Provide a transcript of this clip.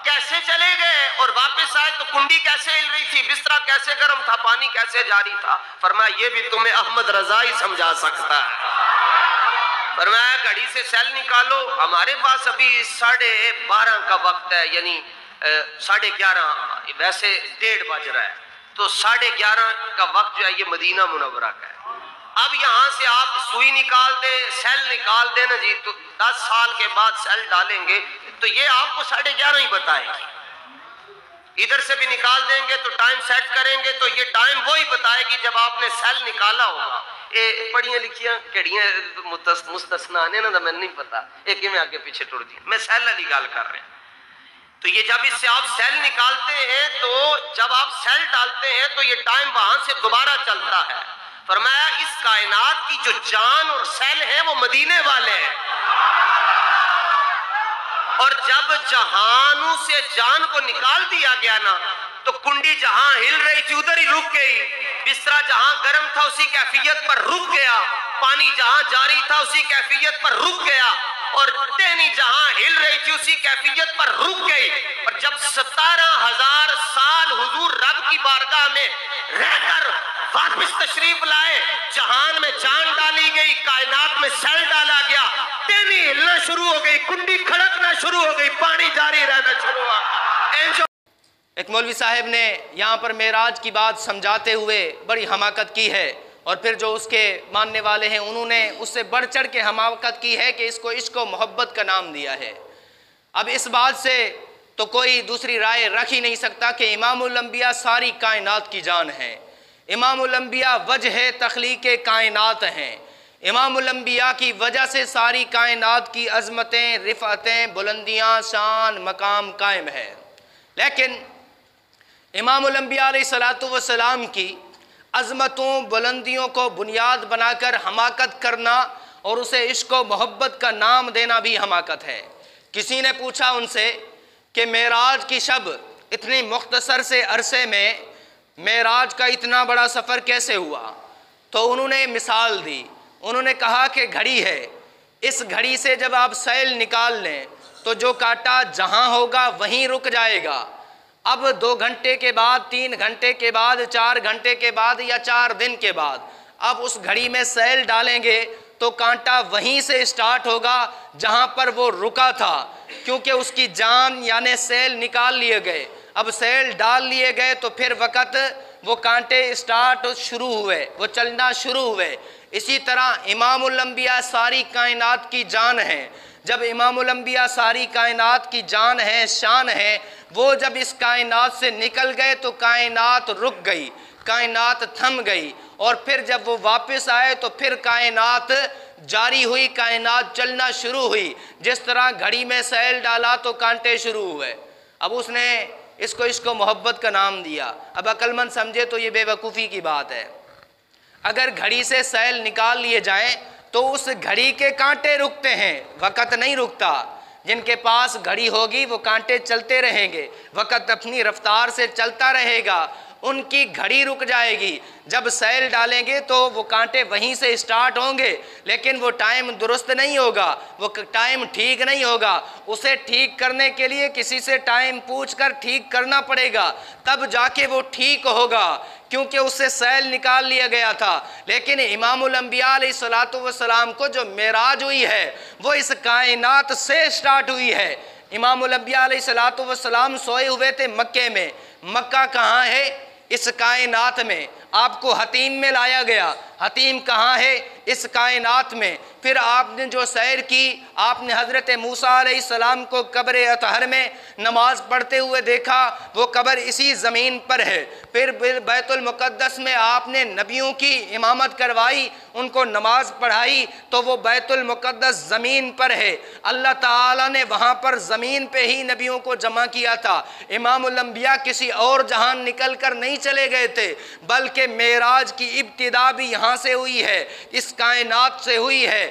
کیسے چلے گئے اور واپس آئے تو کنڈی کیسے ہل رہی تھی، بسترا کیسے گرم تھا، پانی کیسے جاری تھا؟ فرمایا یہ بھی تمہیں احمد رضا ہی سمجھا سکتا ہے۔ فرمایا گھڑی سے سیل نکالو، ہمارے پاس ابھی 12:30 کا وقت ہے، یعنی 11:30، ویسے 1:30 بج رہا ہے، تو 11:30 کا وقت جو ہے یہ مدینہ منورہ کا ہے۔ اب یہاں سے آپ سوئی نکال دیں، سیل نکال دیں نا جی، تو 10 سال کے بعد سیل ڈالیں گے تو یہ آپ کو 11:30 ہی بتائے گی۔ ادھر سے بھی نکال دیں گے تو ٹائم سیٹ کریں گے تو یہ ٹائم وہی بتائے گی جب آپ نے سیل نکالا ہوگا۔ پڑھیاں لکھیاں کیڑیاں مستثنا نے نا، میں نہیں پتا ایک میں آگے پیچھے ٹوڑ دیا، میں سیل والی گال کر رہے ہیں۔ تو یہ جب اس سے آپ سیل نکالتے ہیں تو جب آپ سیل ڈالتے ہیں تو یہ ٹائم وہاں سے دوبارہ چلتا ہے۔ فرمایا اس کائنات کی جو جان اور سیل ہیں وہ مدینے والے ہیں، اور جب جہانوں سے جان کو نکال دیا گیا نا تو کنڈی جہاں ہل رہی تھی ادھر ہی رک گئی، بسترا جہاں گرم تھا اسی کیفیت پر رک گیا، پانی جہاں جاری تھا اسی کیفیت پر رک گیا، اور ٹہنی جہاں ہل رہی تھی اسی کیفیت پر رک گئی۔ اور جب 17,000 سال حضور رب کی بارگاہ میں رہ کر واپس تشریف لائے، جہان میں جان ڈالی گئی، کائنات میں سیل ڈالا گیا، ٹہنی ہلنا شروع ہو گئی، کنڈی کھڑکنا شروع ہو گئی، پانی جاری رہنا شروع ہوا۔ ایک مولوی صاحب نے یہاں پر معراج کی بات سمجھاتے ہوئے بڑی حماقت کی ہے، اور پھر جو اس کے ماننے والے ہیں انہوں نے اس سے بڑھ چڑھ کے حماقت کی ہے کہ اس کو عشق و محبت کا نام دیا ہے۔ اب اس بات سے تو کوئی دوسری رائے رکھ ہی نہیں سکتا کہ امام الانبیاء ساری کائنات کی جان ہیں، امام الانبیاء وجہ تخلیق کائنات ہیں، امام الانبیاء کی وجہ سے ساری کائنات کی عظمتیں، رفعتیں، بلندیاں، شان، مقام قائم ہے۔ لیکن امام الانبیاء علیہ السلام کی عظمتوں، بلندیوں کو بنیاد بنا کر حماقت کرنا اور اسے عشق و محبت کا نام دینا بھی حماقت ہے۔ کسی نے پوچھا ان سے کہ معراج کی شب اتنی مختصر سے عرصے میں معراج کا اتنا بڑا سفر کیسے ہوا؟ تو انہوں نے مثال دی، انہوں نے کہا کہ گھڑی ہے، اس گھڑی سے جب آپ سیل نکال لیں تو جو کانٹا جہاں ہوگا وہیں رک جائے گا۔ اب 2 گھنٹے کے بعد، 3 گھنٹے کے بعد، 4 گھنٹے کے بعد یا 4 دن کے بعد اب اس گھڑی میں سیل ڈالیں گے تو کانٹا وہیں سے اسٹارٹ ہوگا جہاں پر وہ رکا تھا، کیونکہ اس کی جان یعنی سیل نکال لیے گئے۔ اب سیل ڈال لیے گئے تو پھر وقت وہ کانٹے اسٹارٹ شروع ہوئے، وہ چلنا شروع ہوئے۔ اسی طرح امام الانبیاء ساری کائنات کی جان ہے۔ جب امام الانبیاء ساری کائنات کی جان ہے، شان ہے، وہ جب اس کائنات سے نکل گئے تو کائنات رک گئی، کائنات تھم گئی، اور پھر جب وہ واپس آئے تو پھر کائنات جاری ہوئی، کائنات چلنا شروع ہوئی۔ جس طرح گھڑی میں سیل ڈالا تو کانٹے شروع ہوئے۔ اب اس نے اس کو عشق و محبت کا نام دیا۔ اب عقل مند سمجھے تو یہ بے وقوفی کی بات ہے۔ اگر گھڑی سے سیل نکال لیے جائیں تو اس گھڑی کے کانٹے رکتے ہیں، وقت نہیں رکتا۔ جن کے پاس گھڑی ہوگی وہ کانٹے چلتے رہیں گے، وقت اپنی رفتار سے چلتا رہے گا، ان کی گھڑی رک جائے گی۔ جب سیل ڈالیں گے تو وہ کانٹے وہیں سے اسٹارٹ ہوں گے، لیکن وہ ٹائم درست نہیں ہوگا، وہ ٹائم ٹھیک نہیں ہوگا۔ اسے ٹھیک کرنے کے لیے کسی سے ٹائم پوچھ کر ٹھیک کرنا پڑے گا، تب جا کے وہ ٹھیک ہوگا، کیونکہ اس سے سیل نکال لیا گیا تھا۔ لیکن امام الانبیاء علیہ السلام کو جو معراج ہوئی ہے وہ اس کائنات سے اسٹارٹ ہوئی ہے۔ امام الانبیاء علیہ السلام سوئے ہوئے تھے مکے میں۔ مکہ کہاں ہے؟ اس کائنات میں۔ آپ کو حتیم میں لایا گیا، حتیم کہاں ہے؟ اس کائنات میں۔ پھر آپ نے جو سیر کی، آپ نے حضرت موسیٰ علیہ السلام کو قبر اطہر میں نماز پڑھتے ہوئے دیکھا، وہ قبر اسی زمین پر ہے۔ پھر بیت المقدس میں آپ نے نبیوں کی امامت کروائی، ان کو نماز پڑھائی، تو وہ بیت المقدس زمین پر ہے۔ اللہ تعالیٰ نے وہاں پر زمین پہ ہی نبیوں کو جمع کیا تھا۔ امام الانبیاء کسی اور جہان نکل کر نہیں چلے گئے تھے، بلکہ معراج کی ابتدا بھی یہاں سے ہوئی ہے، اس کائنات سے ہوئی ہے۔